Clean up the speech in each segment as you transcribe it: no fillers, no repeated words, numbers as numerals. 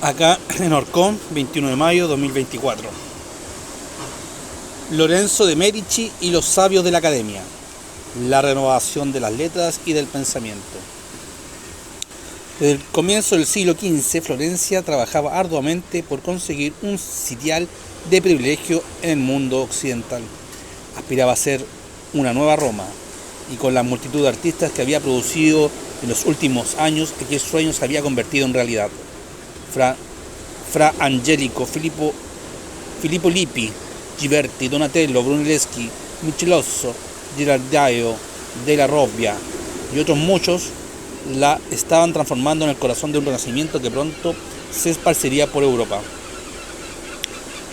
Acá en Orcón, 21 de mayo de 2024. Lorenzo de Medici y los sabios de la Academia. La renovación de las letras y del pensamiento. Desde el comienzo del siglo XV, Florencia trabajaba arduamente por conseguir un sitial de privilegio en el mundo occidental. Aspiraba a ser una nueva Roma, y con la multitud de artistas que había producido en los últimos años, aquel sueño se había convertido en realidad. Fra Angelico, Filippo Lippi, Ghiberti, Donatello, Brunelleschi, Michelozzo, Ghirlandaio, Della Robbia y otros muchos la estaban transformando en el corazón de un renacimiento que pronto se esparciría por Europa.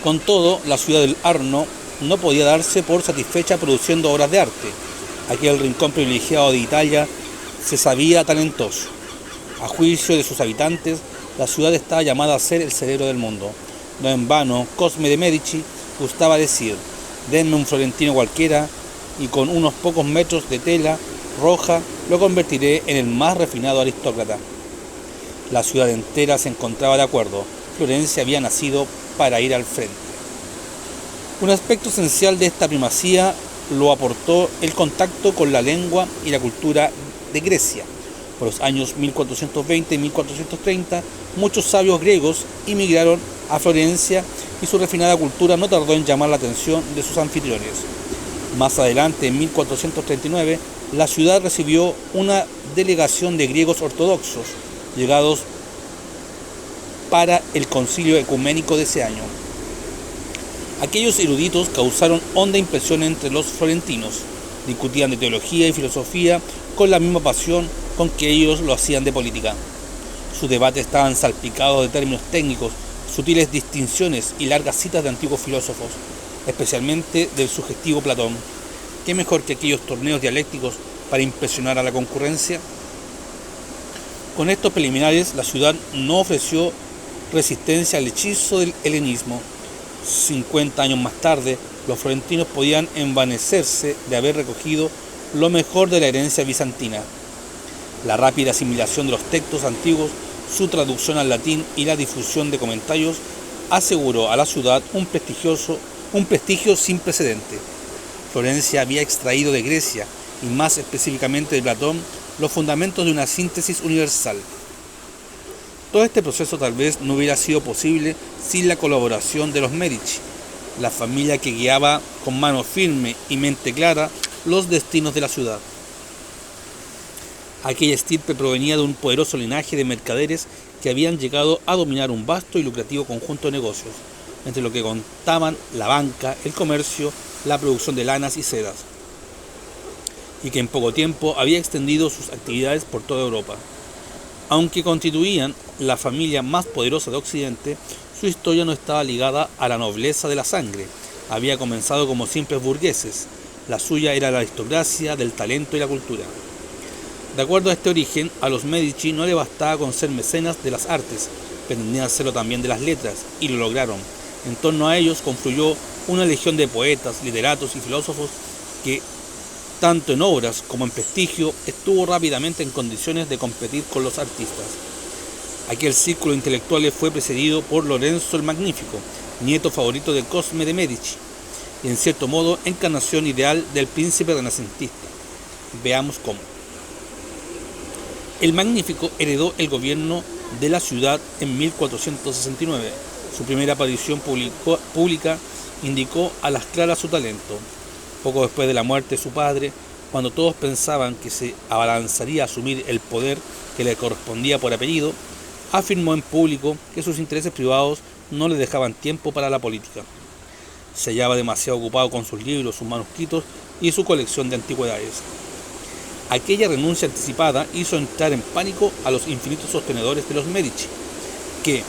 Con todo, la ciudad del Arno no podía darse por satisfecha produciendo obras de arte. Aquel rincón privilegiado de Italia se sabía talentoso. A juicio de sus habitantes, la ciudad estaba llamada a ser el cerebro del mundo. No en vano, Cosme de Medici gustaba decir: denme un florentino cualquiera y con unos pocos metros de tela roja lo convertiré en el más refinado aristócrata. La ciudad entera se encontraba de acuerdo. Florencia había nacido para ir al frente. Un aspecto esencial de esta primacía lo aportó el contacto con la lengua y la cultura de Grecia. Por los años 1420 y 1430, muchos sabios griegos emigraron a Florencia y su refinada cultura no tardó en llamar la atención de sus anfitriones. Más adelante, en 1439, la ciudad recibió una delegación de griegos ortodoxos, llegados para el concilio ecuménico de ese año. Aquellos eruditos causaron honda impresión entre los florentinos. Discutían de teología y filosofía con la misma pasión con que ellos lo hacían de política. Sus debates estaban salpicados de términos técnicos, sutiles distinciones y largas citas de antiguos filósofos, especialmente del sugestivo Platón. ¿Qué mejor que aquellos torneos dialécticos para impresionar a la concurrencia? Con estos preliminares, la ciudad no ofreció resistencia al hechizo del helenismo. 50 años más tarde, los florentinos podían envanecerse de haber recogido lo mejor de la herencia bizantina. La rápida asimilación de los textos antiguos, su traducción al latín y la difusión de comentarios aseguró a la ciudad un prestigio sin precedente. Florencia había extraído de Grecia, y más específicamente de Platón, los fundamentos de una síntesis universal. Todo este proceso tal vez no hubiera sido posible sin la colaboración de los Medici, la familia que guiaba con mano firme y mente clara los destinos de la ciudad. Aquella estirpe provenía de un poderoso linaje de mercaderes que habían llegado a dominar un vasto y lucrativo conjunto de negocios, entre lo que contaban la banca, el comercio, la producción de lanas y sedas, y que en poco tiempo había extendido sus actividades por toda Europa. Aunque constituían la familia más poderosa de Occidente, su historia no estaba ligada a la nobleza de la sangre. Había comenzado como simples burgueses. La suya era la aristocracia del talento y la cultura. De acuerdo a este origen, a los Medici no le bastaba con ser mecenas de las artes, pretendían hacerlo también de las letras, y lo lograron. En torno a ellos confluyó una legión de poetas, literatos y filósofos que, tanto en obras como en prestigio, estuvo rápidamente en condiciones de competir con los artistas. Aquel círculo intelectual fue precedido por Lorenzo el Magnífico, nieto favorito de Cosme de Medici, y en cierto modo encarnación ideal del príncipe renacentista. Veamos cómo. El Magnífico heredó el gobierno de la ciudad en 1469. Su primera aparición pública indicó a las claras su talento. Poco después de la muerte de su padre, cuando todos pensaban que se abalanzaría a asumir el poder que le correspondía por apellido, afirmó en público que sus intereses privados no le dejaban tiempo para la política. Se hallaba demasiado ocupado con sus libros, sus manuscritos y su colección de antigüedades. Aquella renuncia anticipada hizo entrar en pánico a los infinitos sostenedores de los Medici, que,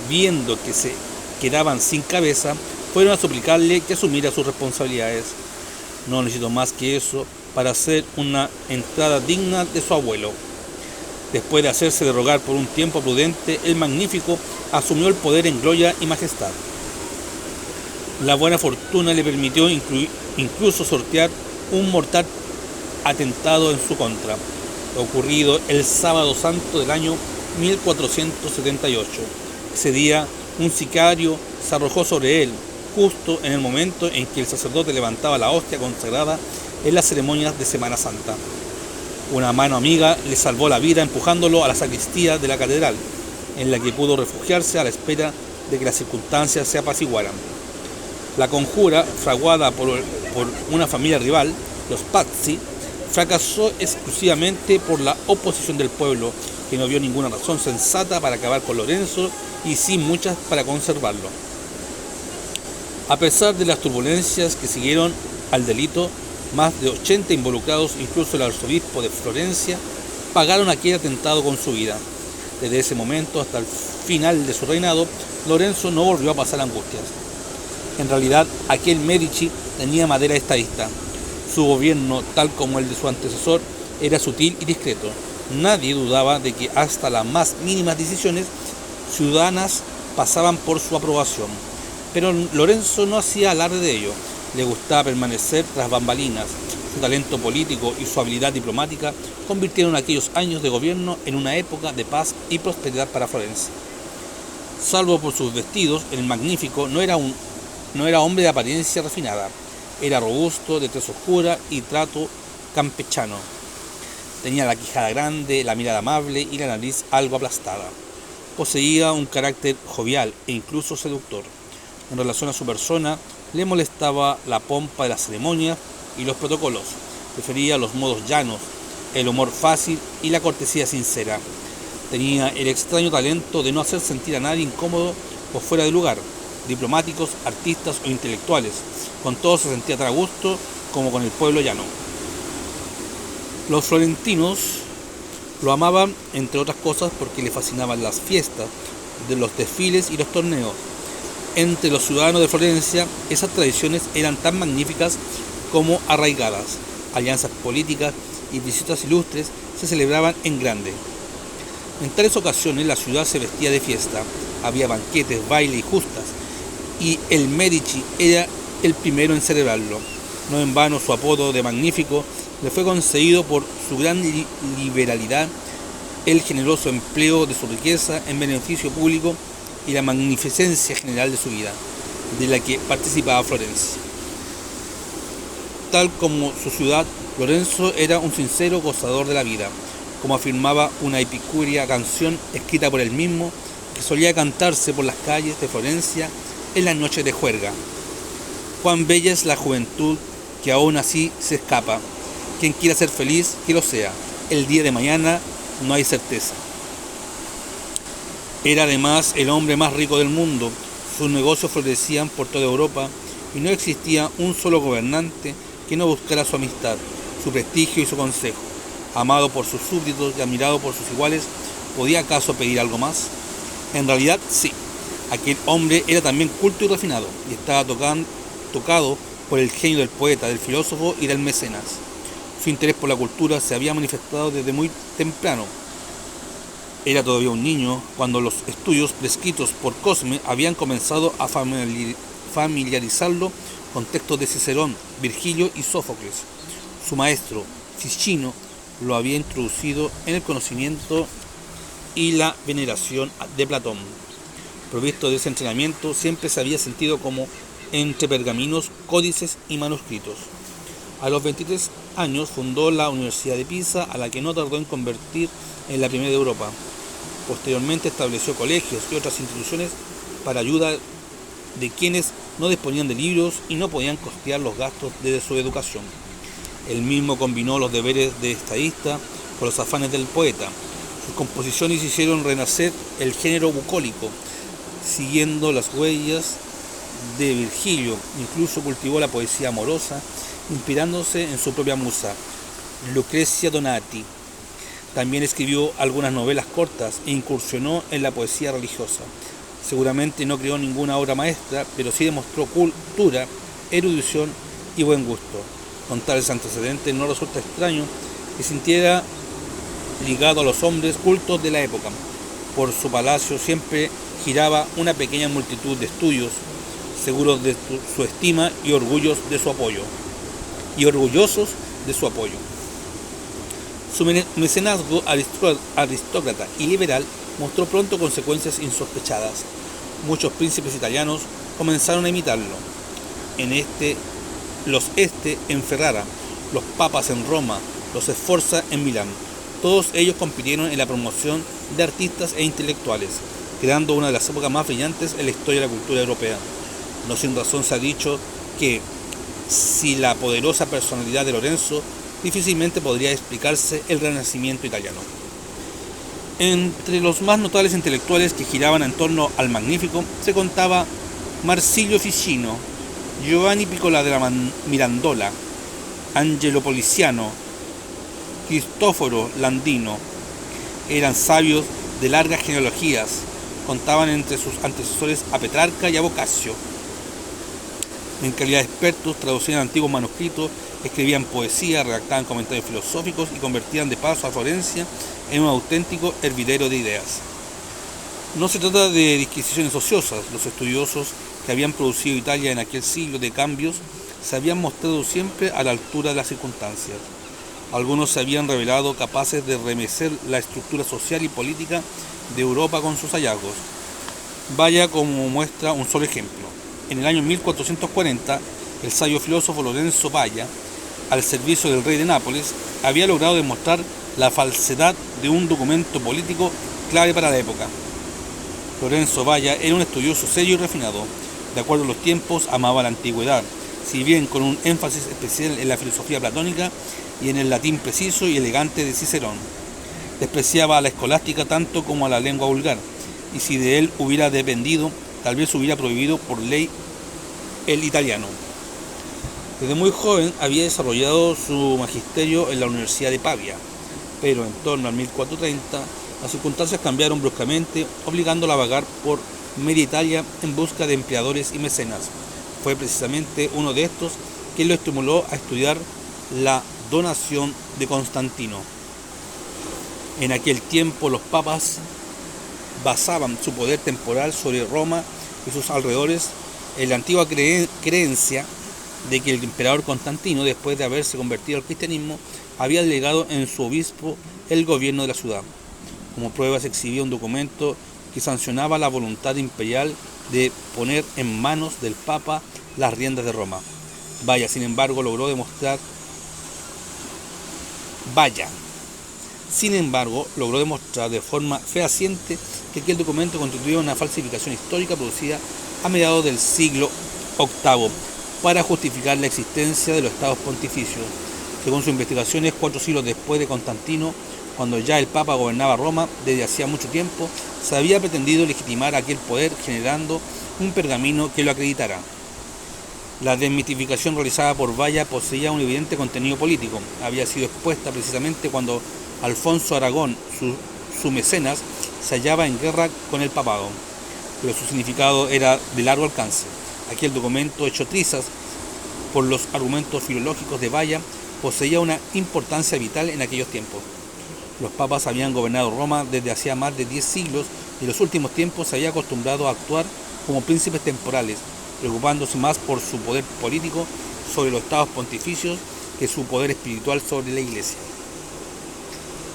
viendo que se quedaban sin cabeza, fueron a suplicarle que asumiera sus responsabilidades. No necesitó más que eso para hacer una entrada digna de su abuelo. Después de hacerse de rogar por un tiempo prudente, el Magnífico asumió el poder en gloria y majestad. La buena fortuna le permitió incluso sortear un mortal atentado en su contra, ocurrido el sábado santo del año 1478. Ese día, un sicario se arrojó sobre él, justo en el momento en que el sacerdote levantaba la hostia consagrada en las ceremonias de Semana Santa. Una mano amiga le salvó la vida empujándolo a la sacristía de la catedral, en la que pudo refugiarse a la espera de que las circunstancias se apaciguaran. La conjura, fraguada por una familia rival, los Pazzi, fracasó exclusivamente por la oposición del pueblo, que no vio ninguna razón sensata para acabar con Lorenzo y sí muchas para conservarlo. A pesar de las turbulencias que siguieron al delito, más de 80 involucrados, incluso el arzobispo de Florencia, pagaron aquel atentado con su vida. Desde ese momento hasta el final de su reinado, Lorenzo no volvió a pasar angustias. En realidad, aquel Medici tenía madera estadista. Su gobierno, tal como el de su antecesor, era sutil y discreto. Nadie dudaba de que hasta las más mínimas decisiones ciudadanas pasaban por su aprobación. Pero Lorenzo no hacía alarde de ello. Le gustaba permanecer tras bambalinas. Su talento político y su habilidad diplomática convirtieron aquellos años de gobierno en una época de paz y prosperidad para Florencia. Salvo por sus vestidos, el Magnífico no era hombre de apariencia refinada. Era robusto, de tez oscura y trato campechano. Tenía la quijada grande, la mirada amable y la nariz algo aplastada. Poseía un carácter jovial e incluso seductor. En relación a su persona, le molestaba la pompa de las ceremonias y los protocolos. Prefería los modos llanos, el humor fácil y la cortesía sincera. Tenía el extraño talento de no hacer sentir a nadie incómodo o fuera de lugar. Diplomáticos, artistas o intelectuales, con todos se sentía tan a gusto como con el pueblo llano. Los florentinos lo amaban, entre otras cosas, porque le fascinaban las fiestas, de los desfiles y los torneos. Entre los ciudadanos de Florencia, esas tradiciones eran tan magníficas como arraigadas. Alianzas políticas y visitas ilustres se celebraban en grande. En tales ocasiones la ciudad se vestía de fiesta, había banquetes, bailes y justas, y el Medici era el primero en celebrarlo. No en vano su apodo de Magnífico le fue concedido por su gran liberalidad, el generoso empleo de su riqueza en beneficio público y la magnificencia general de su vida, de la que participaba Florencia. Tal como su ciudad, Lorenzo era un sincero gozador de la vida, como afirmaba una epicúrea canción escrita por él mismo, que solía cantarse por las calles de Florencia en las noches de juerga. Cuán bella es la juventud que aún así se escapa. Quien quiera ser feliz, que lo sea. El día de mañana no hay certeza. Era además el hombre más rico del mundo. Sus negocios florecían por toda Europa y no existía un solo gobernante que no buscara su amistad, su prestigio y su consejo. Amado por sus súbditos y admirado por sus iguales, ¿podía acaso pedir algo más? En realidad, sí. Aquel hombre era también culto y refinado, y estaba tocado por el genio del poeta, del filósofo y del mecenas. Su interés por la cultura se había manifestado desde muy temprano. Era todavía un niño cuando los estudios prescritos por Cosme habían comenzado a familiarizarlo con textos de Cicerón, Virgilio y Sófocles. Su maestro, Ficino, lo había introducido en el conocimiento y la veneración de Platón. Provisto de ese entrenamiento, siempre se había sentido como entre pergaminos, códices y manuscritos. A los 23 años fundó la Universidad de Pisa, a la que no tardó en convertir en la primera de Europa. Posteriormente estableció colegios y otras instituciones para ayuda de quienes no disponían de libros y no podían costear los gastos de su educación. Él mismo combinó los deberes de estadista con los afanes del poeta. Sus composiciones hicieron renacer el género bucólico, siguiendo las huellas de Virgilio. Incluso cultivó la poesía amorosa, inspirándose en su propia musa, Lucrezia Donati. También escribió algunas novelas cortas e incursionó en la poesía religiosa. Seguramente no creó ninguna obra maestra, pero sí demostró cultura, erudición y buen gusto. Con tales antecedentes no resulta extraño que sintiera ligado a los hombres cultos de la época. Por su palacio siempre giraba una pequeña multitud de estudios, seguros de su estima y orgullosos de su apoyo. Su mecenazgo aristócrata y liberal mostró pronto consecuencias insospechadas. Muchos príncipes italianos comenzaron a imitarlo. Los en Ferrara, los papas en Roma, los Sforza en Milán. Todos ellos compitieron en la promoción de artistas e intelectuales, creando una de las épocas más brillantes en la historia de la cultura europea. No sin razón se ha dicho que, sin la poderosa personalidad de Lorenzo, difícilmente podría explicarse el Renacimiento italiano. Entre los más notables intelectuales que giraban en torno al Magnífico se contaba Marsilio Ficino, Giovanni Piccola della Mirandola, Angelo Poliziano, Cristoforo Landino. Eran sabios de largas genealogías, contaban entre sus antecesores a Petrarca y a Boccaccio. En calidad de expertos, traducían antiguos manuscritos, escribían poesía, redactaban comentarios filosóficos y convertían de paso a Florencia en un auténtico hervidero de ideas. No se trata de disquisiciones ociosas. Los estudiosos que habían producido Italia en aquel siglo de cambios se habían mostrado siempre a la altura de las circunstancias. Algunos se habían revelado capaces de remecer la estructura social y política de Europa con sus hallazgos. Vaya como muestra un solo ejemplo. En el año 1440, el sabio filósofo Lorenzo Valla, al servicio del rey de Nápoles, había logrado demostrar la falsedad de un documento político clave para la época. Lorenzo Valla era un estudioso serio y refinado. De acuerdo a los tiempos, amaba la antigüedad, si bien con un énfasis especial en la filosofía platónica y en el latín preciso y elegante de Cicerón. Despreciaba a la escolástica tanto como a la lengua vulgar, y si de él hubiera dependido, tal vez hubiera prohibido por ley el italiano. Desde muy joven había desarrollado su magisterio en la Universidad de Pavia, pero en torno al 1430 las circunstancias cambiaron bruscamente, obligándolo a vagar por media Italia en busca de empleadores y mecenas. Fue precisamente uno de estos quien lo estimuló a estudiar la donación de Constantino. En aquel tiempo los papas basaban su poder temporal sobre Roma y sus alrededores en la antigua creencia de que el emperador Constantino, después de haberse convertido al cristianismo, había delegado en su obispo el gobierno de la ciudad. Como prueba se exhibía un documento que sancionaba la voluntad imperial de poner en manos del Papa las riendas de Roma. Valla, sin embargo, logró demostrar de forma fehaciente que aquel documento constituía una falsificación histórica producida a mediados del siglo VIII para justificar la existencia de los estados pontificios. Según sus investigaciones, 4 siglos después de Constantino, cuando ya el Papa gobernaba Roma desde hacía mucho tiempo, se había pretendido legitimar aquel poder generando un pergamino que lo acreditara. La desmitificación realizada por Valla poseía un evidente contenido político. Había sido expuesta precisamente cuando Alfonso Aragón, su mecenas, se hallaba en guerra con el papado, pero su significado era de largo alcance. Aquel documento, hecho trizas por los argumentos filológicos de Valla, poseía una importancia vital en aquellos tiempos. Los papas habían gobernado Roma desde hacía más de 10 siglos y en los últimos tiempos se había acostumbrado a actuar como príncipes temporales, preocupándose más por su poder político sobre los estados pontificios que su poder espiritual sobre la Iglesia.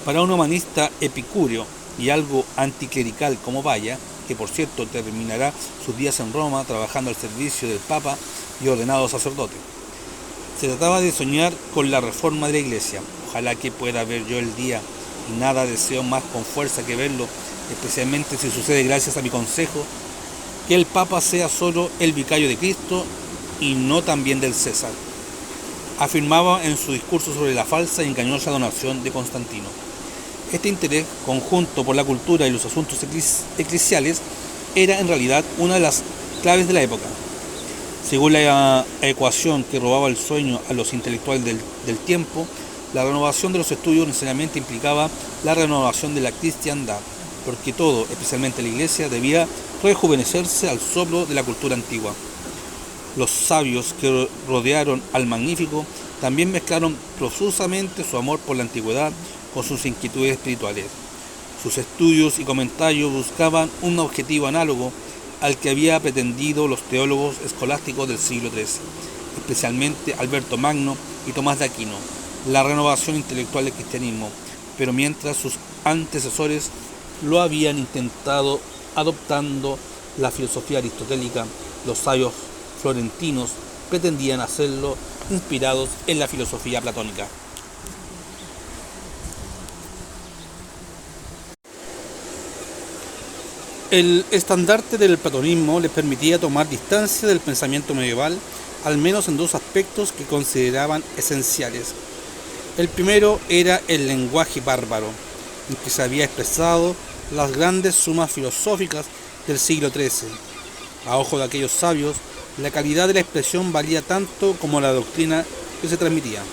Para un humanista epicúreo y algo anticlerical como Valla, que por cierto terminará sus días en Roma trabajando al servicio del Papa y ordenado sacerdote, se trataba de soñar con la reforma de la Iglesia. Ojalá que pueda ver yo el día, y nada deseo más con fuerza que verlo, especialmente si sucede gracias a mi consejo, que el Papa sea solo el vicario de Cristo y no también del César, afirmaba en su discurso sobre la falsa y engañosa donación de Constantino. Este interés conjunto por la cultura y los asuntos eclesiales era en realidad una de las claves de la época. Según la ecuación que robaba el sueño a los intelectuales del tiempo, la renovación de los estudios necesariamente implicaba la renovación de la cristiandad, porque todo, especialmente la Iglesia, debía rejuvenecerse al soplo de la cultura antigua. Los sabios que rodearon al Magnífico también mezclaron profusamente su amor por la antigüedad con sus inquietudes espirituales. Sus estudios y comentarios buscaban un objetivo análogo al que había pretendido los teólogos escolásticos del siglo XIII, especialmente Alberto Magno y Tomás de Aquino, la renovación intelectual del cristianismo, pero mientras sus antecesores lo habían intentado adoptando la filosofía aristotélica. Los sabios florentinos pretendían hacerlo inspirados en la filosofía platónica. El estandarte del platonismo les permitía tomar distancia del pensamiento medieval, al menos en dos aspectos que consideraban esenciales. El primero era el lenguaje bárbaro, en que se había expresado las grandes sumas filosóficas del siglo XIII. A ojo de aquellos sabios, la calidad de la expresión valía tanto como la doctrina que se transmitía.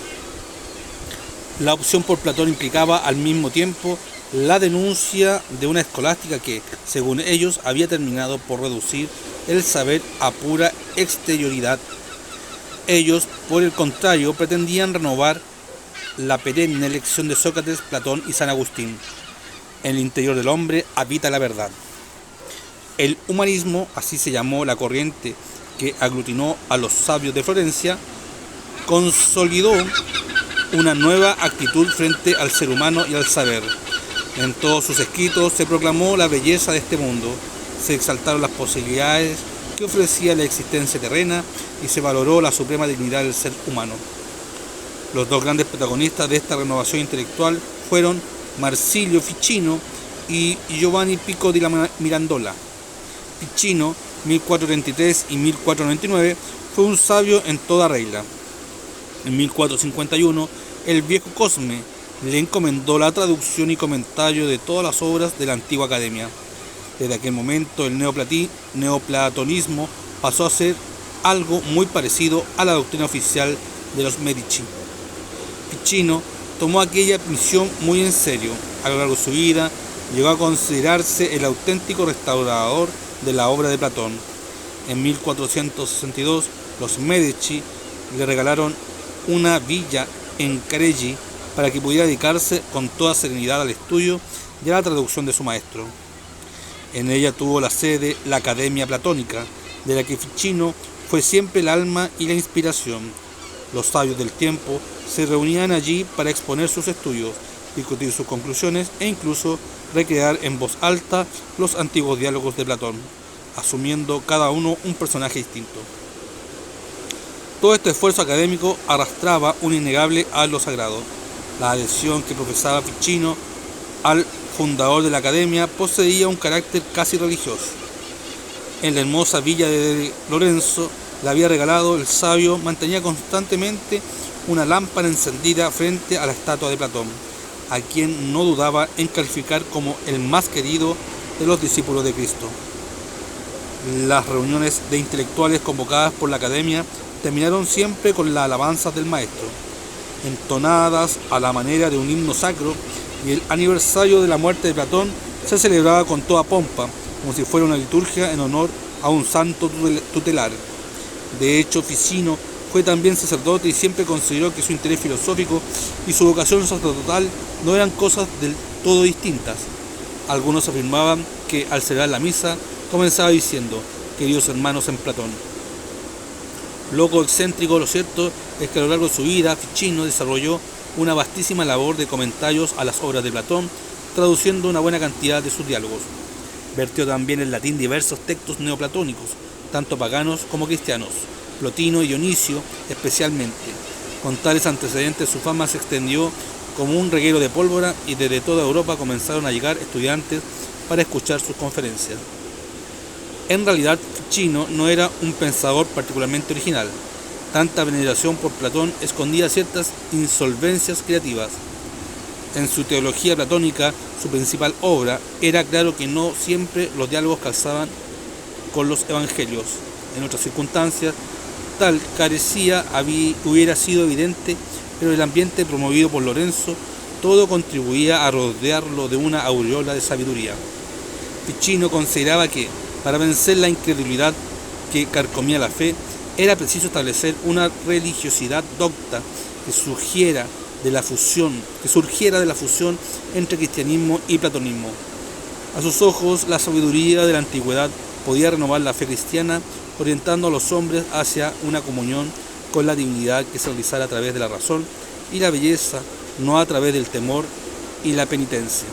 La opción por Platón implicaba al mismo tiempo la denuncia de una escolástica que, según ellos, había terminado por reducir el saber a pura exterioridad. Ellos, por el contrario, pretendían renovar la perenne lección de Sócrates, Platón y San Agustín. En el interior del hombre habita la verdad. El humanismo, así se llamó la corriente que aglutinó a los sabios de Florencia, consolidó una nueva actitud frente al ser humano y al saber. En todos sus escritos se proclamó la belleza de este mundo, se exaltaron las posibilidades que ofrecía la existencia terrena y se valoró la suprema dignidad del ser humano. Los dos grandes protagonistas de esta renovación intelectual fueron Marsilio Ficino y Giovanni Pico di Mirandola. Ficino, 1433 y 1499, fue un sabio en toda regla. En 1451, el viejo Cosme le encomendó la traducción y comentario de todas las obras de la antigua academia. Desde aquel momento, el neoplatonismo pasó a ser algo muy parecido a la doctrina oficial de los Medici. Ficino tomó aquella misión muy en serio. A lo largo de su vida, llegó a considerarse el auténtico restaurador de la obra de Platón. En 1462, los Medici le regalaron una villa en Careggi para que pudiera dedicarse con toda serenidad al estudio y a la traducción de su maestro. En ella tuvo la sede la Academia Platónica, de la que Ficino fue siempre el alma y la inspiración. Los sabios del tiempo se reunían allí para exponer sus estudios, discutir sus conclusiones e incluso recrear en voz alta los antiguos diálogos de Platón, asumiendo cada uno un personaje distinto. Todo este esfuerzo académico arrastraba un innegable halo sagrado. La adhesión que profesaba Ficino al fundador de la academia poseía un carácter casi religioso. En la hermosa villa de Lorenzo le había regalado el sabio, mantenía constantemente una lámpara encendida frente a la estatua de Platón, a quien no dudaba en calificar como el más querido de los discípulos de Cristo. Las reuniones de intelectuales convocadas por la academia terminaron siempre con las alabanzas del maestro, entonadas a la manera de un himno sacro, y el aniversario de la muerte de Platón se celebraba con toda pompa, como si fuera una liturgia en honor a un santo tutelar. De hecho, Ficino fue también sacerdote y siempre consideró que su interés filosófico y su vocación sacerdotal no eran cosas del todo distintas. Algunos afirmaban que al celebrar la misa comenzaba diciendo: queridos hermanos en Platón. Loco excéntrico, lo cierto es que a lo largo de su vida Ficino desarrolló una vastísima labor de comentarios a las obras de Platón, traduciendo una buena cantidad de sus diálogos. Vertió también en latín diversos textos neoplatónicos, tanto paganos como cristianos, Plotino y Dionisio especialmente. Con tales antecedentes su fama se extendió como un reguero de pólvora y desde toda Europa comenzaron a llegar estudiantes para escuchar sus conferencias. En realidad, Ficino no era un pensador particularmente original. Tanta veneración por Platón escondía ciertas insolvencias creativas. En su teología platónica, su principal obra, era claro que no siempre los diálogos calzaban con los evangelios. En otras circunstancias, tal carecía hubiera sido evidente, pero el ambiente promovido por Lorenzo, todo contribuía a rodearlo de una aureola de sabiduría. Ficino consideraba que, para vencer la incredulidad que carcomía la fe, era preciso establecer una religiosidad docta que surgiera de la fusión entre cristianismo y platonismo. A sus ojos, la sabiduría de la antigüedad podía renovar la fe cristiana, orientando a los hombres hacia una comunión con la divinidad que se realizara a través de la razón y la belleza, no a través del temor y la penitencia.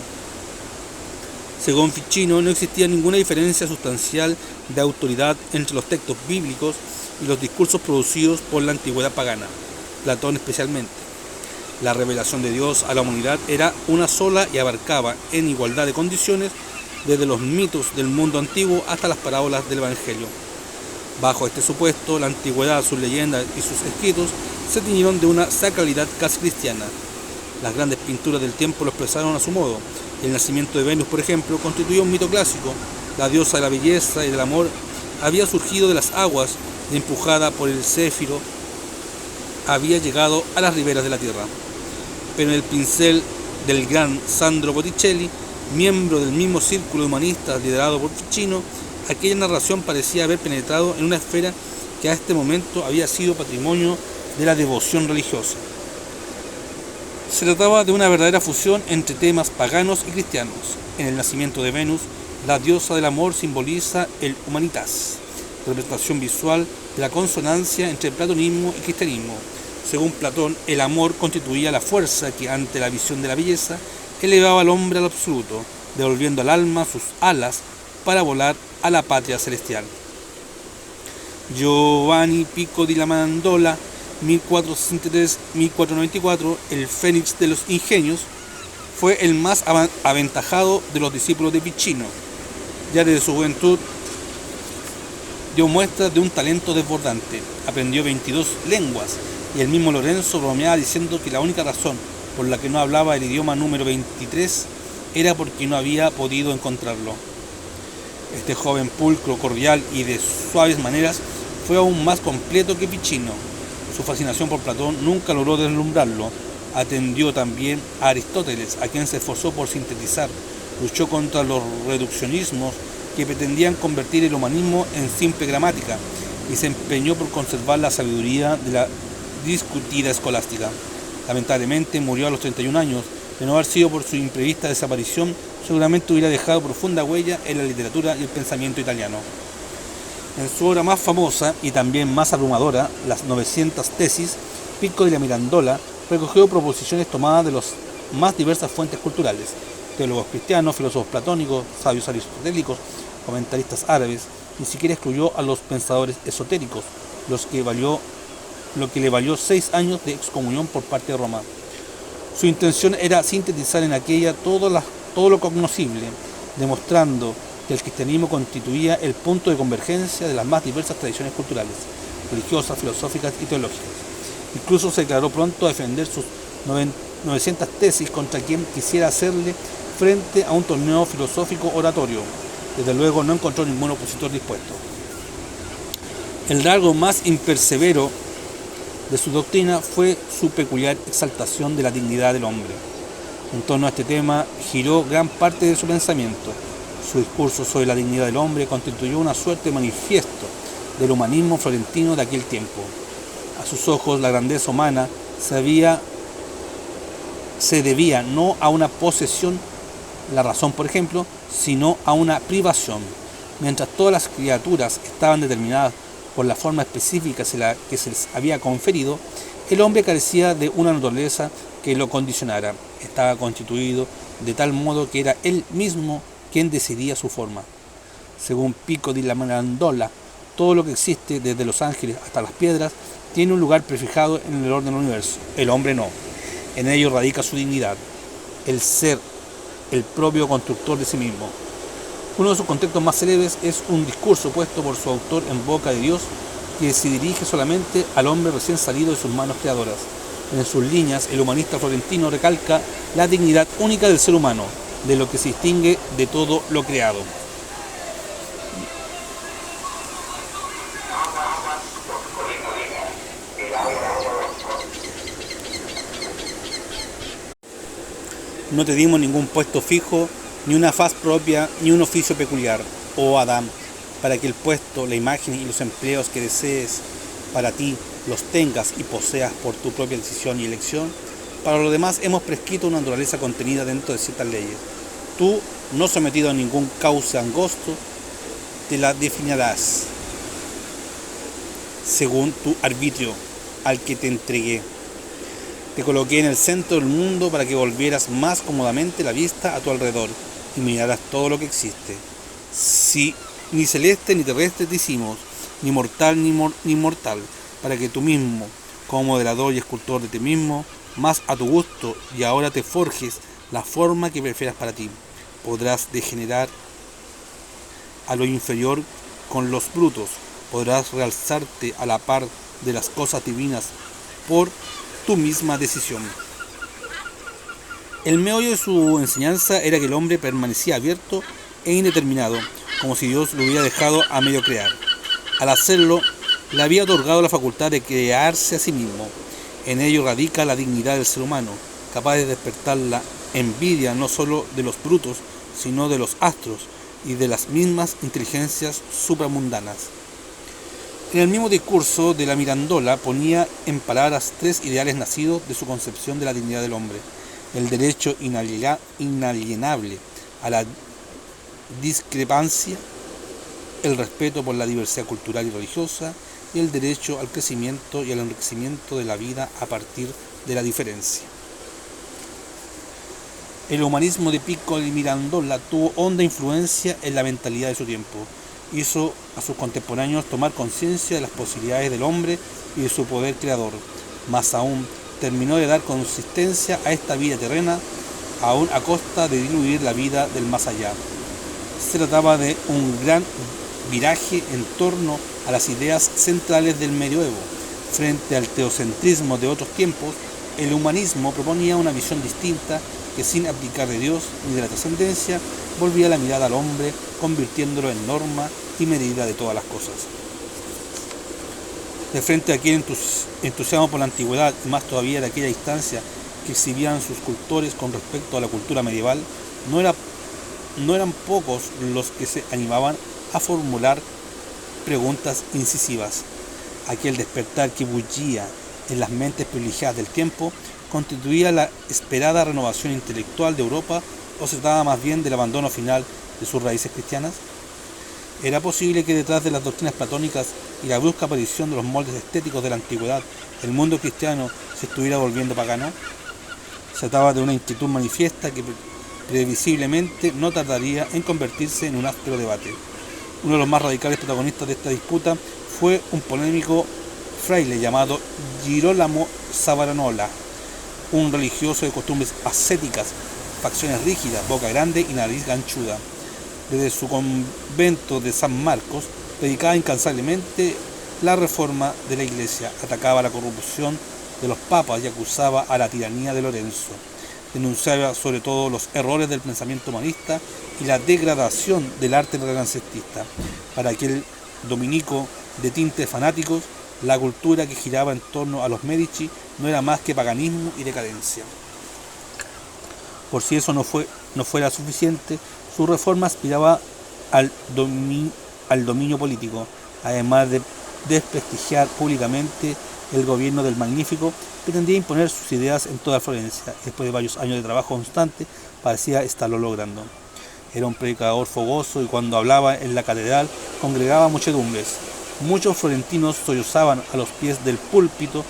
Según Ficino, no existía ninguna diferencia sustancial de autoridad entre los textos bíblicos y los discursos producidos por la antigüedad pagana, Platón especialmente. La revelación de Dios a la humanidad era una sola y abarcaba en igualdad de condiciones desde los mitos del mundo antiguo hasta las parábolas del Evangelio. Bajo este supuesto, la antigüedad, sus leyendas y sus escritos se tiñeron de una sacralidad casi cristiana. Las grandes pinturas del tiempo lo expresaron a su modo. El nacimiento de Venus, por ejemplo, constituía un mito clásico. La diosa de la belleza y del amor había surgido de las aguas y, empujada por el céfiro, había llegado a las riberas de la tierra. Pero en el pincel del gran Sandro Botticelli, miembro del mismo círculo humanista liderado por Ficino, aquella narración parecía haber penetrado en una esfera que a este momento había sido patrimonio de la devoción religiosa. Se trataba de una verdadera fusión entre temas paganos y cristianos. En el nacimiento de Venus, la diosa del amor simboliza el humanitas, representación visual de la consonancia entre el platonismo y cristianismo. Según Platón, el amor constituía la fuerza que, ante la visión de la belleza, elevaba al hombre al absoluto, devolviendo al alma sus alas para volar a la patria celestial. Giovanni Pico di Lamandolla, 1463-1494, el Fénix de los ingenios, fue el más aventajado de los discípulos de Ficino. Ya desde su juventud dio muestras de un talento desbordante. Aprendió 22 lenguas y el mismo Lorenzo bromeaba diciendo que la única razón por la que no hablaba el idioma número 23 era porque no había podido encontrarlo. Este joven pulcro, cordial y de suaves maneras fue aún más completo que Ficino. Su fascinación por Platón nunca logró deslumbrarlo. Atendió también a Aristóteles, a quien se esforzó por sintetizar. Luchó contra los reduccionismos que pretendían convertir el humanismo en simple gramática y se empeñó por conservar la sabiduría de la discutida escolástica. Lamentablemente murió a los 31 años. De no haber sido por su imprevista desaparición, seguramente hubiera dejado profunda huella en la literatura y el pensamiento italiano. En su obra más famosa y también más abrumadora, Las 900 tesis, Pico di Lamandolla recogió proposiciones tomadas de las más diversas fuentes culturales: teólogos cristianos, filósofos platónicos, sabios aristotélicos, comentaristas árabes. Ni siquiera excluyó a los pensadores esotéricos, lo que le valió 6 años de excomunión por parte de Roma. Su intención era sintetizar en aquella todo lo cognoscible, demostrando que el cristianismo constituía el punto de convergencia de las más diversas tradiciones culturales, religiosas, filosóficas y teológicas. Incluso se declaró pronto a defender sus 900 tesis contra quien quisiera hacerle frente a un torneo filosófico oratorio. Desde luego no encontró ningún opositor dispuesto. El rasgo más impersevero de su doctrina fue su peculiar exaltación de la dignidad del hombre. En torno a este tema giró gran parte de su pensamiento. Su discurso sobre la dignidad del hombre constituyó una suerte de manifiesto del humanismo florentino de aquel tiempo. A sus ojos, la grandeza humana se debía no a una posesión, la razón por ejemplo, sino a una privación. Mientras todas las criaturas estaban determinadas por la forma específica que se les había conferido, el hombre carecía de una naturaleza que lo condicionara. Estaba constituido de tal modo que era él mismo quien decidía su forma. Según Pico di Lamandolla, todo lo que existe, desde los ángeles hasta las piedras, tiene un lugar prefijado en el orden del universo. El hombre no. En ello radica su dignidad, el ser el propio constructor de sí mismo. Uno de sus contextos más célebres es un discurso puesto por su autor en boca de Dios, que se dirige solamente al hombre recién salido de sus manos creadoras. En sus líneas, el humanista florentino recalca la dignidad única del ser humano, de lo que se distingue de todo lo creado. No te dimos ningún puesto fijo, ni una faz propia, ni un oficio peculiar, oh Adán, para que el puesto, la imagen y los empleos que desees para ti los tengas y poseas por tu propia decisión y elección. Para lo demás hemos prescrito una naturaleza contenida dentro de ciertas leyes. Tú, no sometido a ningún cauce angosto, te la definirás según tu arbitrio al que te entregué. Te coloqué en el centro del mundo para que volvieras más cómodamente la vista a tu alrededor y mirarás todo lo que existe. Si ni celeste ni terrestre te hicimos, ni mortal ni inmortal, para que tú mismo, como modelador y escultor de ti mismo, más a tu gusto y ahora te forjes la forma que prefieras para ti. Podrás degenerar a lo inferior con los brutos, podrás realzarte a la par de las cosas divinas por tu misma decisión. El meollo de su enseñanza era que el hombre permanecía abierto e indeterminado, como si Dios lo hubiera dejado a medio crear. Al hacerlo, le había otorgado la facultad de crearse a sí mismo. En ello radica la dignidad del ser humano, capaz de despertar la envidia no solo de los brutos, sino de los astros y de las mismas inteligencias supramundanas. En el mismo discurso de la Mirandola ponía en palabras tres ideales nacidos de su concepción de la dignidad del hombre: el derecho inalienable a la discrepancia, el respeto por la diversidad cultural y religiosa, y el derecho al crecimiento y al enriquecimiento de la vida a partir de la diferencia. El humanismo de Piccolo y Mirandola tuvo honda influencia en la mentalidad de su tiempo. Hizo a sus contemporáneos tomar conciencia de las posibilidades del hombre y de su poder creador. Más aún, terminó de dar consistencia a esta vida terrena, aún a costa de diluir la vida del más allá. Se trataba de un gran viraje en torno a las ideas centrales del medioevo. Frente al teocentrismo de otros tiempos, el humanismo proponía una visión distinta que, sin abdicar de Dios ni de la trascendencia, volvía la mirada al hombre, convirtiéndolo en norma y medida de todas las cosas. De frente a aquel entusiasmo por la antigüedad, y más todavía de aquella distancia que exhibían sus cultores con respecto a la cultura medieval, no eran pocos los que se animaban a formular preguntas incisivas. Aquel despertar que bullía en las mentes privilegiadas del tiempo constituía la esperada renovación intelectual de Europa, o se trataba más bien del abandono final de sus raíces cristianas. ¿Era posible que detrás de las doctrinas platónicas y la brusca aparición de los moldes estéticos de la antigüedad, el mundo cristiano se estuviera volviendo pagano? Se trataba de una inquietud manifiesta que previsiblemente no tardaría en convertirse en un áspero debate. Uno de los más radicales protagonistas de esta disputa fue un polémico fraile llamado Girolamo Savonarola, un religioso de costumbres ascéticas, facciones rígidas, boca grande y nariz ganchuda. Desde su convento de San Marcos predicaba incansablemente la reforma de la Iglesia, atacaba la corrupción de los papas y acusaba a la tiranía de Lorenzo. Denunciaba sobre todo los errores del pensamiento humanista y la degradación del arte renacentista. Para aquel dominico de tintes fanáticos, la cultura que giraba en torno a los Medici no era más que paganismo y decadencia. Por si eso no fuera suficiente, su reforma aspiraba al dominio político, además de desprestigiar públicamente el gobierno del Magnífico, pretendía imponer sus ideas en toda Florencia. Después de varios años de trabajo constante, parecía estarlo logrando. Era un predicador fogoso y cuando hablaba en la catedral congregaba muchedumbres. Muchos florentinos sollozaban a los pies del púlpito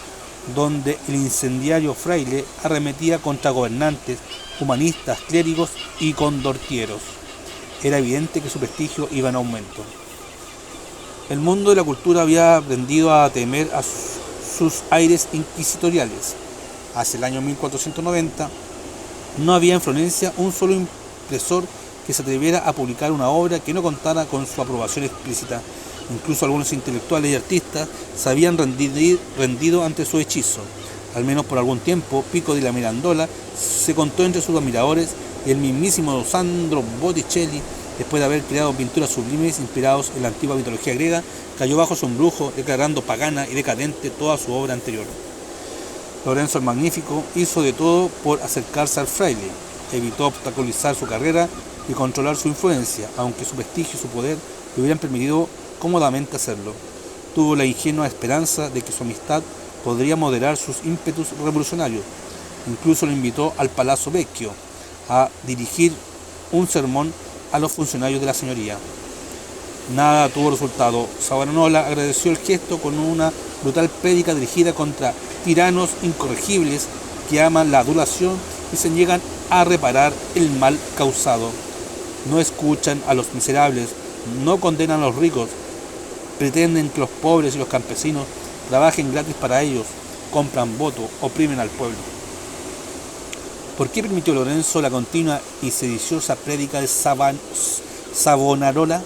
donde el incendiario fraile arremetía contra gobernantes, humanistas, clérigos y condortieros. Era evidente que su prestigio iba en aumento. El mundo de la cultura había aprendido a temer a sus aires inquisitoriales. Hacia el año 1490 no había en Florencia un solo impresor que se atreviera a publicar una obra que no contara con su aprobación explícita. Incluso algunos intelectuales y artistas se habían rendido ante su hechizo. Al menos por algún tiempo, Pico de la Mirandola se contó entre sus admiradores, y el mismísimo Sandro Botticelli, después de haber creado pinturas sublimes inspirados en la antigua mitología griega, cayó bajo su embrujo, declarando pagana y decadente toda su obra anterior. Lorenzo el Magnífico hizo de todo por acercarse al fraile, evitó obstaculizar su carrera y controlar su influencia, aunque su prestigio y su poder le hubieran permitido cómodamente hacerlo. Tuvo la ingenua esperanza de que su amistad podría moderar sus ímpetus revolucionarios. Incluso lo invitó al Palazzo Vecchio a dirigir un sermón a los funcionarios de la señoría. Nada tuvo resultado. Savonarola agradeció el gesto con una brutal prédica dirigida contra tiranos incorregibles que aman la adulación y se niegan a reparar el mal causado. no escuchan a los miserables, no condenan a los ricos, pretenden que los pobres y los campesinos trabajen gratis para ellos, compran voto, oprimen al pueblo. ¿Por qué permitió Lorenzo la continua y sediciosa prédica de Savonarola?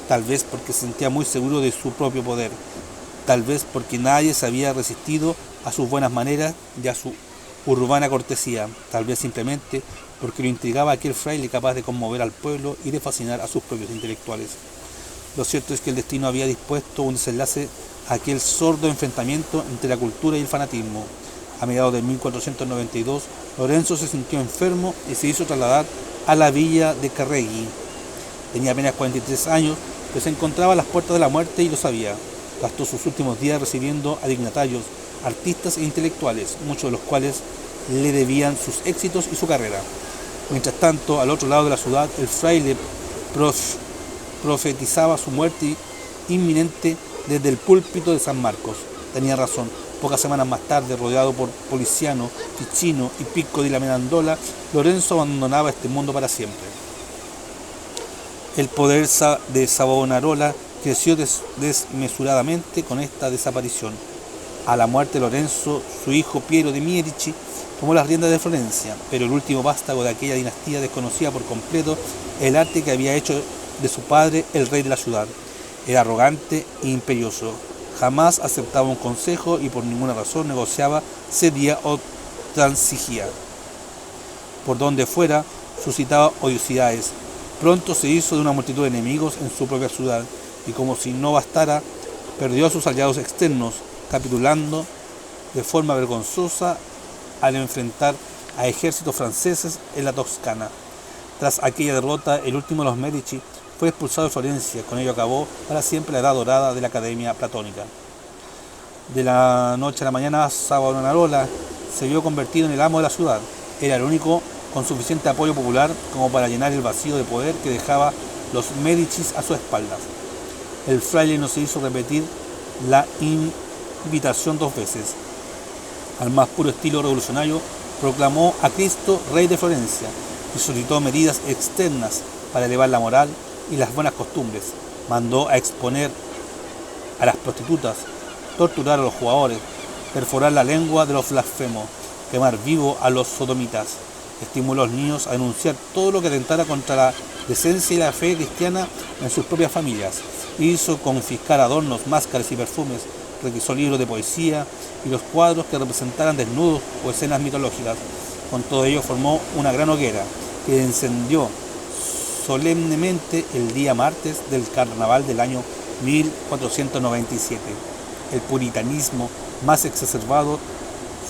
Tal vez porque se sentía muy seguro de su propio poder, tal vez porque nadie se había resistido a sus buenas maneras y a su urbana cortesía, tal vez simplemente porque lo intrigaba aquel fraile capaz de conmover al pueblo y de fascinar a sus propios intelectuales. Lo cierto es que el destino había dispuesto un desenlace a aquel sordo enfrentamiento entre la cultura y el fanatismo. A mediados de 1492, Lorenzo se sintió enfermo y se hizo trasladar a la villa de Carregui. Tenía apenas 43 años, pero se encontraba a las puertas de la muerte y lo sabía. Gastó sus últimos días recibiendo a dignatarios, artistas e intelectuales, muchos de los cuales le debían sus éxitos y su carrera. Mientras tanto, al otro lado de la ciudad, el fraile profetizaba su muerte inminente desde el púlpito de San Marcos. Tenía razón. Pocas semanas más tarde, rodeado por Poliziano, Ficino y Pico di Amendola, Lorenzo abandonaba este mundo para siempre. El poder de Savonarola creció desmesuradamente con esta desaparición. A la muerte de Lorenzo, su hijo Piero de Medici tomó las riendas de Florencia, pero el último vástago de aquella dinastía desconocía por completo el arte que había hecho de su padre el rey de la ciudad. Era arrogante e imperioso. Jamás aceptaba un consejo y por ninguna razón negociaba, cedía o transigía. Por donde fuera, suscitaba odiosidades. Pronto se hizo de una multitud de enemigos en su propia ciudad y, como si no bastara, perdió a sus aliados externos, capitulando de forma vergonzosa al enfrentar a ejércitos franceses en la Toscana. Tras aquella derrota, el último de los Medici fue expulsado de Florencia. Con ello acabó para siempre la edad dorada de la Academia Platónica. De la noche a la mañana, Savonarola se vio convertido en el amo de la ciudad. Era el único con suficiente apoyo popular como para llenar el vacío de poder que dejaba los Médicis a sus espaldas. El fraile no se hizo repetir la invitación 2 veces. Al más puro estilo revolucionario, proclamó a Cristo rey de Florencia y solicitó medidas externas para elevar la moral y las buenas costumbres. Mandó a exponer a las prostitutas, torturar a los jugadores, perforar la lengua de los blasfemos, quemar vivo a los sodomitas. Estimuló a los niños a denunciar todo lo que atentara contra la decencia y la fe cristiana en sus propias familias. Hizo confiscar adornos, máscaras y perfumes, requisó libros de poesía y los cuadros que representaran desnudos o escenas mitológicas. Con todo ello formó una gran hoguera que encendió solemnemente el día martes del carnaval del año 1497. El puritanismo más exacerbado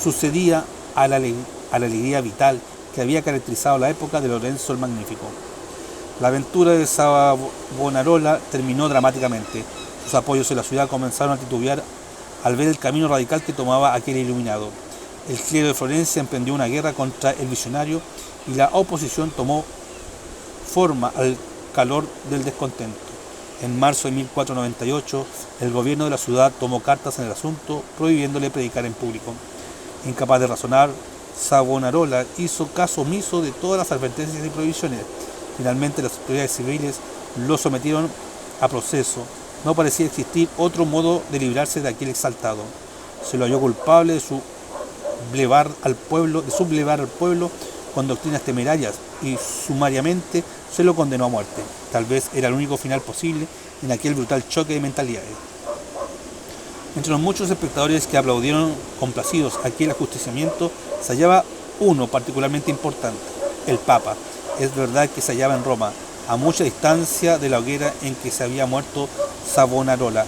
sucedía a la alegría vital que había caracterizado la época de Lorenzo el Magnífico. La aventura de Savonarola terminó dramáticamente. Sus apoyos en la ciudad comenzaron a titubear al ver el camino radical que tomaba aquel iluminado. El clero de Florencia emprendió una guerra contra el visionario y la oposición tomó forma al calor del descontento. En marzo de 1498, el gobierno de la ciudad tomó cartas en el asunto, prohibiéndole predicar en público. Incapaz de razonar, Savonarola hizo caso omiso de todas las advertencias y prohibiciones. Finalmente, las autoridades civiles lo sometieron a proceso. No parecía existir otro modo de librarse de aquel exaltado. Se lo halló culpable de sublevar al pueblo con doctrinas temerarias y sumariamente se lo condenó a muerte. Tal vez era el único final posible en aquel brutal choque de mentalidades. Entre los muchos espectadores que aplaudieron complacidos aquel ajusticiamiento se hallaba uno particularmente importante, el Papa. Es verdad que se hallaba en Roma, a mucha distancia de la hoguera en que se había muerto Savonarola,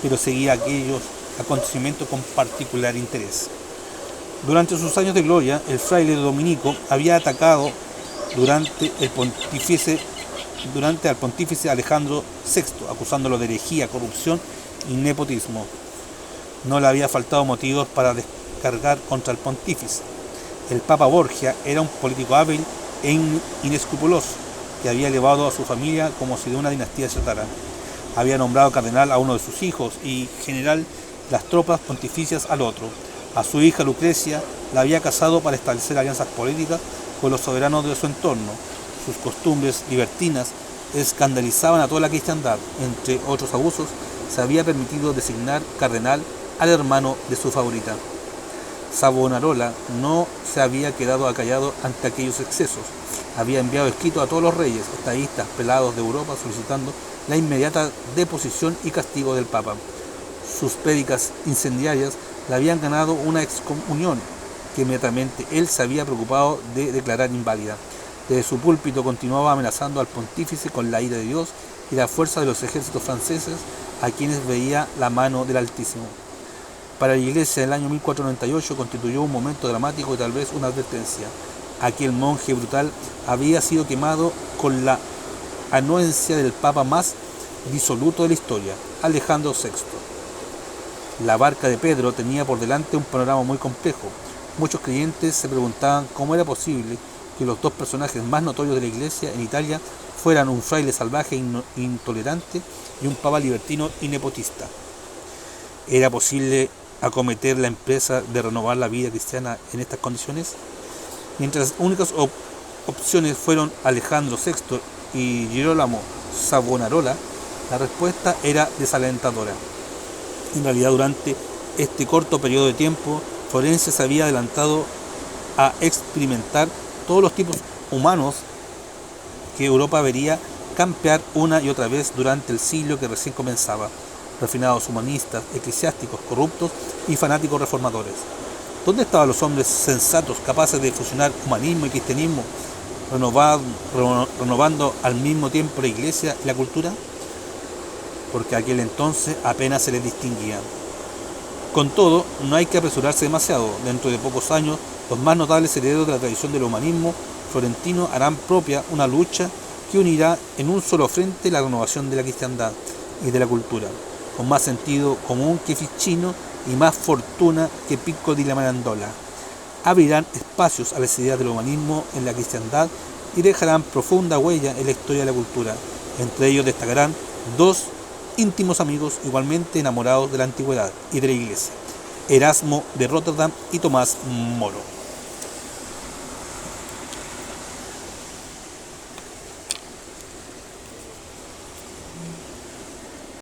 pero seguía aquellos acontecimientos con particular interés. Durante sus años de gloria, el fraile dominico había atacado al pontífice Alejandro VI, acusándolo de herejía, corrupción y nepotismo. No le había faltado motivos para descargar contra el pontífice. El Papa Borgia era un político hábil e inescrupuloso, que había elevado a su familia como si de una dinastía se tratara. Había nombrado cardenal a uno de sus hijos y general las tropas pontificias al otro. A su hija Lucrecia la había casado para establecer alianzas políticas con los soberanos de su entorno. sus costumbres libertinas escandalizaban a toda la cristiandad. Entre otros abusos, se había permitido designar cardenal al hermano de su favorita. Savonarola no se había quedado acallado ante aquellos excesos. Había enviado escritos a todos los reyes, estadistas, prelados de Europa solicitando la inmediata deposición y castigo del Papa. Sus prédicas incendiarias le habían ganado una excomunión que inmediatamente él se había preocupado de declarar inválida. Desde su púlpito continuaba amenazando al pontífice con la ira de Dios y la fuerza de los ejércitos franceses, a quienes veía la mano del Altísimo. Para la Iglesia, el año 1498 constituyó un momento dramático y tal vez una advertencia. Aquel monje brutal había sido quemado con la anuencia del Papa más disoluto de la historia, Alejandro VI. La barca de Pedro tenía por delante un panorama muy complejo. Muchos creyentes se preguntaban cómo era posible que los dos personajes más notorios de la Iglesia en Italia fueran un fraile salvaje e intolerante y un papa libertino y nepotista. ¿Era posible acometer la empresa de renovar la vida cristiana en estas condiciones? Mientras las únicas opciones fueron Alejandro VI y Girolamo Savonarola, la respuesta era desalentadora. En realidad, durante este corto periodo de tiempo, Florencia se había adelantado a experimentar todos los tipos humanos que Europa vería campear una y otra vez durante el siglo que recién comenzaba. Refinados humanistas, eclesiásticos corruptos y fanáticos reformadores. ¿Dónde estaban los hombres sensatos capaces de fusionar humanismo y cristianismo, renovando al mismo tiempo la Iglesia y la cultura? Porque aquel entonces apenas se les distinguía. Con todo, no hay que apresurarse demasiado. Dentro de pocos años, los más notables herederos de la tradición del humanismo florentino harán propia una lucha que unirá en un solo frente la renovación de la cristiandad y de la cultura, con más sentido común que Ficino y más fortuna que Pico di Mirandola. Abrirán espacios a las ideas del humanismo en la cristiandad y dejarán profunda huella en la historia de la cultura. Entre ellos destacarán dos íntimos amigos igualmente enamorados de la antigüedad y de la Iglesia, Erasmo de Rotterdam y Tomás Moro.